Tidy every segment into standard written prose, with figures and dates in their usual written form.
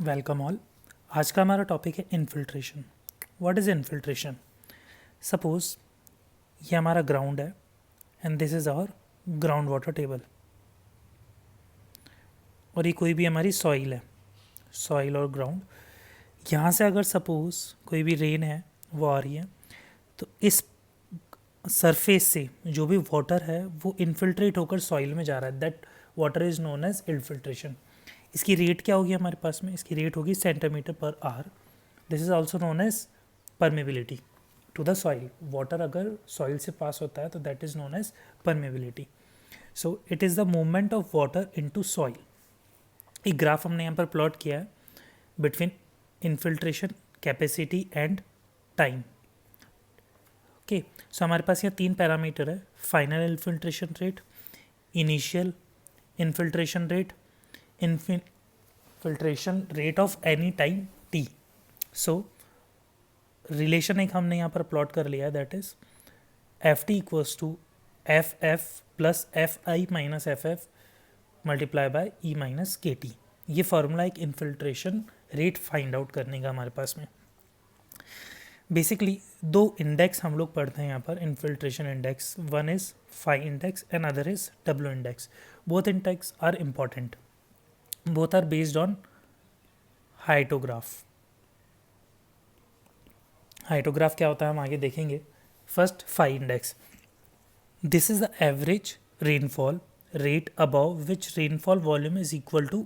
Welcome all. आज का हमारा टॉपिक है infiltration. What is infiltration? Suppose ये हमारा ग्राउंड है and this is our ground water table, और ये कोई भी हमारी सॉइल है, सॉइल और ग्राउंड। यहाँ से अगर सपोज कोई भी रेन है वो आ रही है, तो इस सरफेस से जो भी वाटर है वो इन्फिल्ट्रेट होकर सॉइल में जा रहा है। That water is known as infiltration. इसकी रेट क्या होगी हमारे पास में? इसकी रेट होगी centimetre per hour. This is also known as permeability to the soil. Water अगर सॉइल से पास होता है तो that is known as permeability. So it is the movement of water into soil. एक ग्राफ हमने यहाँ पर प्लॉट किया है between infiltration capacity and time. Okay, so हमारे पास यहाँ 3 पैरामीटर है: final infiltration rate, initial infiltration rate, infiltration rate of any time T. So relation एक हमने यहाँ पर प्लॉट कर लिया है, that is F T equals to F F plus F I minus F F multiply by E minus K T. ये formula एक infiltration rate find out करने का हमारे पास में। बेसिकली 2 इंडेक्स हम लोग पढ़ते हैं यहाँ पर infiltration index. One is phi index and other is W index. Both index are important, both are based on hyetograph. Hyetograph क्या होता है हम आगे देखेंगे। First phi index, this is the average rainfall rate above which rainfall volume is equal to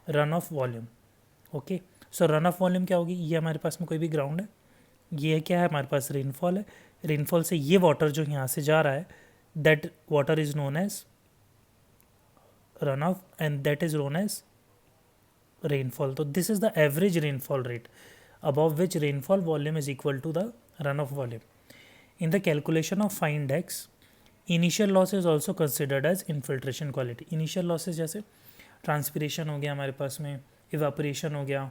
run off volume. Okay, so run off volume क्या होगी? ये हमारे पास में कोई भी ग्राउंड है, ये क्या है हमारे पास रेनफॉल है। रेनफॉल से ये वाटर जो यहाँ से जा रहा है that water is known as run off and that is known as rainfall. तो this is the average rainfall rate above which rainfall volume is equal to the runoff volume. In the calculation of phi index, initial loss is also considered as infiltration quality. Initial losses जैसे transpiration हो गया हमारे पास में, evaporation हो गया,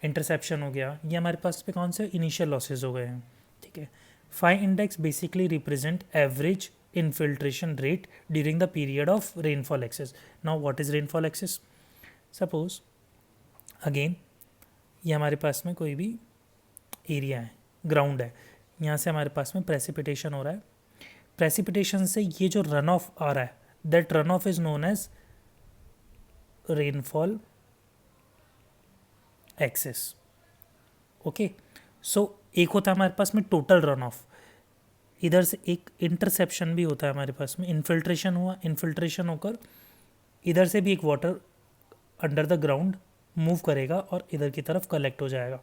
interception हो गया, ये हमारे पास पे कौन से इनिशियल लॉसेज हो गए हैं। ठीक है, phi index basically represent average infiltration rate during the period of rainfall excess. Now what is rainfall excess? Suppose again ये हमारे पास में कोई भी एरिया है, ग्राउंड है, यहाँ से हमारे पास में प्रेसिपिटेशन हो रहा है। प्रेसिपिटेशन से ये जो रन ऑफ आ रहा है that run off is known as rainfall excess. Okay, so एक होता है हमारे पास में टोटल रन ऑफ, इधर से एक इंटरसेप्शन भी होता है हमारे पास में। इन्फिल्ट्रेशन हुआ, इन्फिल्ट्रेशन होकर इधर से भी एक water under the ground move करेगा और इधर की तरफ कलेक्ट हो जाएगा।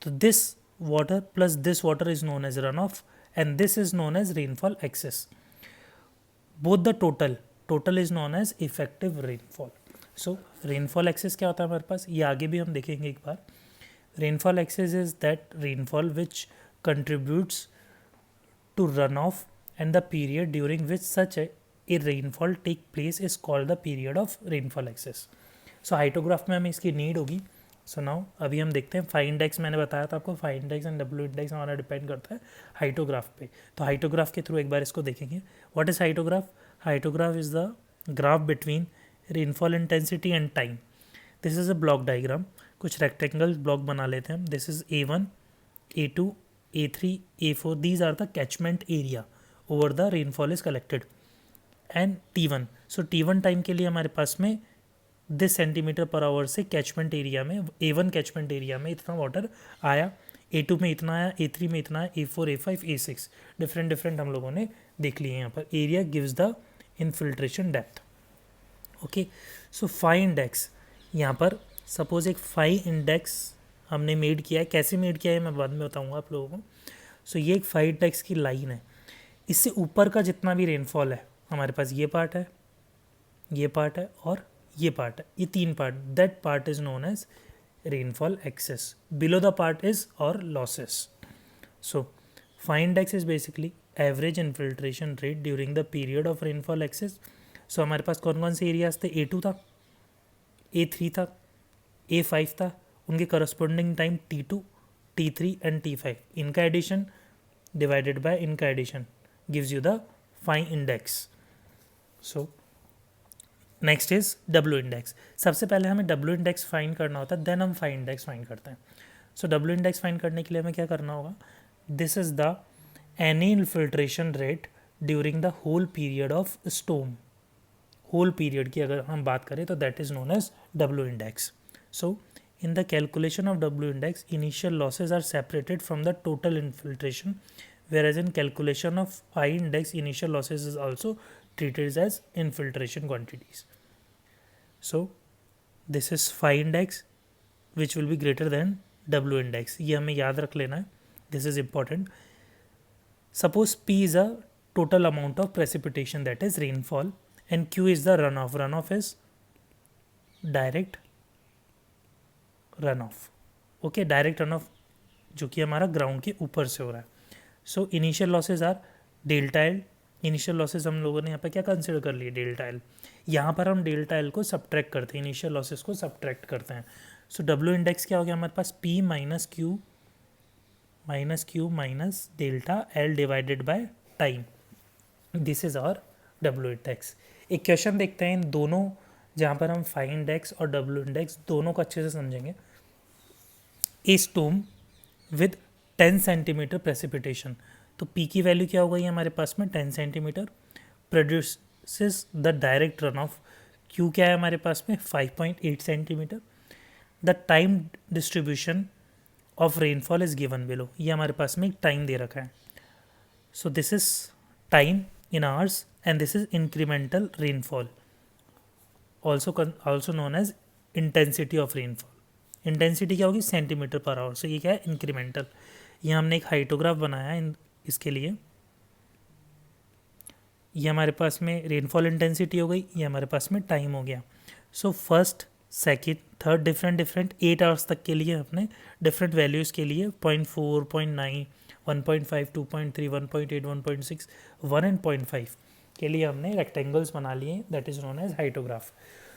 तो this water plus this water is known as run off and this is known as rainfall excess. Both the total is known as effective rainfall. So rainfall excess क्या होता है हमारे पास, ये आगे भी हम देखेंगे एक बार। Rainfall excess is that rainfall which contributes to run off and the period during which such a rainfall take place is called the period of rainfall excess. So hyetograph में हमें इसकी नीड होगी। सो नाउ अभी हम देखते हैं phi index. मैंने बताया था आपको phi index and W index हमारा डिपेंड करता है हाइटोग्राफ पे। तो हाइटोग्राफ के थ्रू एक बार इसको देखेंगे। What is hyetograph? Hyetograph is the graph between rainfall intensity and time. This is a block diagram. कुछ रेक्टेंगल ब्लॉक बना लेते हैं हम। This is A1, A2, A3, A4। These are the catchment area over the rainfall is collected and T1। So T1 time के लिए हमारे पास में 10 सेंटीमीटर पर आवर से कैचमेंट एरिया में, A1 कैचमेंट एरिया में इतना वाटर आया, A2 में इतना आया, A3 में इतना है, A4, A5, A6 डिफरेंट हम लोगों ने देख लिए यहाँ पर। Area gives the infiltration depth. Okay, so phi index यहाँ पर सपोज एक फाई इंडेक्स हमने मेड किया है। कैसे मेड किया है मैं बाद में बताऊँगा आप लोगों को। सो ये एक फाई इंडेक्स की लाइन है। इससे ऊपर का जितना भी रेनफॉल है हमारे पास, ये पार्ट है, ये पार्ट है और ये पार्ट है, ये 3 part, that part is known as rainfall excess. Below the part is our losses. So phi index is basically average infiltration rate during the period of rainfall excess. So हमारे पास कौन कौन से एरियाज थे? A2 था, A3 था, A5 था, उनके corresponding time T2, T3 and T5। इनका एडिशन डिवाइडेड बाय इनका addition gives you the phi index. So next is W index. सबसे पहले हमें डब्ल्यू इंडेक्स फाइंड करना होता है, देन हम फाई इंडेक्स फाइंड करते हैं। सो डब्ल्यू इंडेक्स फाइंड करने के लिए हमें क्या करना होगा, this is the any infiltration rate during the whole period of storm. Whole period की अगर हम बात करें तो that is known as W index. So in the calculation of W index, initial losses are separated from the total infiltration, whereas in calculation of I index, initial losses is also treated as infiltration quantities. So this is phi index which will be greater than W index. ये हमें याद रख लेना है, this is important. Suppose P is a total amount of precipitation, that is rainfall, and Q is the runoff. Runoff is direct run of, okay, direct run of जो कि हमारा ground के ऊपर से हो रहा है. So initial losses R delta L. Initial losses हम लोगों ने यहाँ पर क्या कंसिडर कर लिए, डेल्टा एल. यहाँ पर हम डेल्टा एल को सब्ट्रैक्ट करते हैं, इनिशियल लॉसेज को सब्ट्रैक्ट करते हैं. सो डब्ल्यू इंडेक्स क्या हो गया हमारे पास, P minus Q minus delta L divided by time. This is our W index. एक क्वेश्चन देखते हैं इन दोनों, जहाँ पर हम फाई इंडेक्स और डब्ल्यू इंडेक्स दोनों को अच्छे से समझेंगे. A storm with 10 centimetre precipitation, तो पी की वैल्यू क्या हो गई हमारे पास में 10 centimetre, produces the direct run off. Q क्या है हमारे पास में 5.8 centimetre. The time distribution of rainfall is given below. ये हमारे पास में एक टाइम दे रखा है. So this is time in hours and this is incremental rainfall, also known as intensity of rainfall. Intensity क्या होगी, सेंटीमीटर पर आवर. सो ये क्या है, इंक्रीमेंटल. ये हमने एक हाइटोग्राफ बनाया है इसके लिए. ये हमारे पास में रेनफॉल इंटेंसिटी हो गई, ये हमारे पास में टाइम हो गया. So first second third different 8 hours तक के लिए अपने डिफरेंट वैल्यूज़ के लिए 0.4, 0.9, 1.5, 2.3, 1.8, 1.6, 1 एंड 0.5 के लिए हमने रेक्टेंगल्स बना लिए, that is known as hyetograph.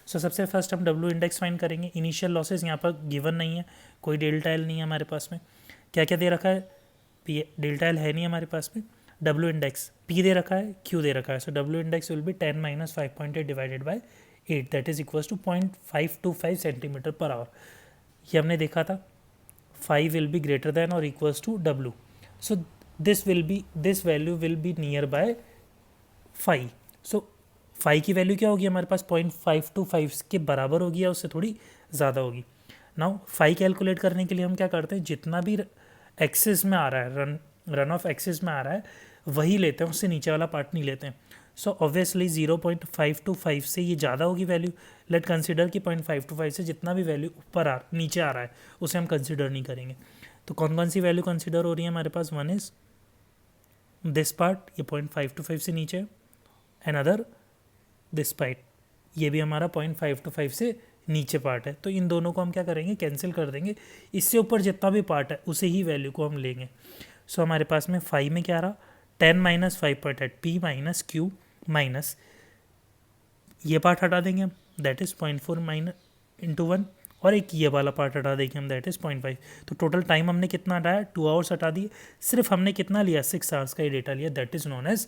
So सबसे फर्स्ट हम डब्ल्यू इंडेक्स फाइंड करेंगे. इनिशियल लॉसेज यहाँ पर गिवन नहीं है, कोई डेल्टा एल नहीं है हमारे पास में. क्या क्या दे रखा है, पी, डेल्टा एल है नहीं हमारे पास में. डब्ल्यू इंडेक्स पी दे रखा है, क्यू दे रखा है. So W index will be 10 minus 5.8 divided by 8, that is equals to 0.525 centimetre per hour. ये हमने देखा था 5 विल बी ग्रेटर दैन और equals to W. So this value will be near by 5. So 5 की value क्या होगी हमारे पास, 0.525 के बराबर होगी या उससे थोड़ी ज़्यादा होगी. नाउ 5 कैलकुलेट करने के लिए हम क्या करते हैं, जितना भी एक्सिस में आ रहा है, रन ऑफ एक्सिस में आ रहा है वही लेते हैं, उससे नीचे वाला पार्ट नहीं लेते हैं. सो ऑब्वियसली 0.525 से ये ज़्यादा होगी वैल्यू. लेट कंसिडर कि 0.525 से जितना भी वैल्यू नीचे आ रहा है उसे हम कंसिडर नहीं करेंगे. तो कौन कौन सी वैल्यू कंसिडर हो रही है हमारे पास, वन इज़ दिस पार्ट, ये 0.525 से नीचे है. अनदर दिस पार्ट, ये भी हमारा 0.525 से नीचे पार्ट है. तो इन दोनों को हम क्या करेंगे, कैंसिल कर देंगे. इससे ऊपर जितना भी पार्ट है उसे ही वैल्यू को हम लेंगे. सो हमारे पास में 5 में क्या रहा, 10 minus 5.8 P minus Q minus ये पार्ट हटा देंगे हम, दैट इज़ 0.4 माइनस इंटू 1, और एक ये वाला पार्ट हटा देंगे हम, दैट इज़ 0.5. तो टोटल टाइम हमने कितना हटाया, 2 आवर्स हटा दिए. सिर्फ हमने कितना लिया, 6 आवर्स का ही डेटा लिया, that is known as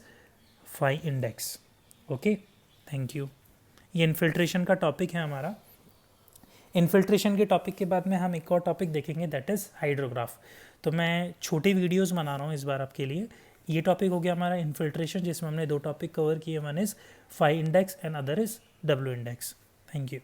phi index. Okay, thank you. ये इन्फिल्ट्रेशन का टॉपिक है हमारा. इन्फिल्ट्रेशन के टॉपिक के बाद में हम एक और टॉपिक देखेंगे, दैट इज़ हाइड्रोग्राफ. तो मैं छोटी वीडियोस बना रहा हूँ इस बार आपके लिए. ये टॉपिक हो गया हमारा इन्फिल्ट्रेशन, जिसमें हमने 2 टॉपिक कवर किए, one is phi index and other is W index. Thank you.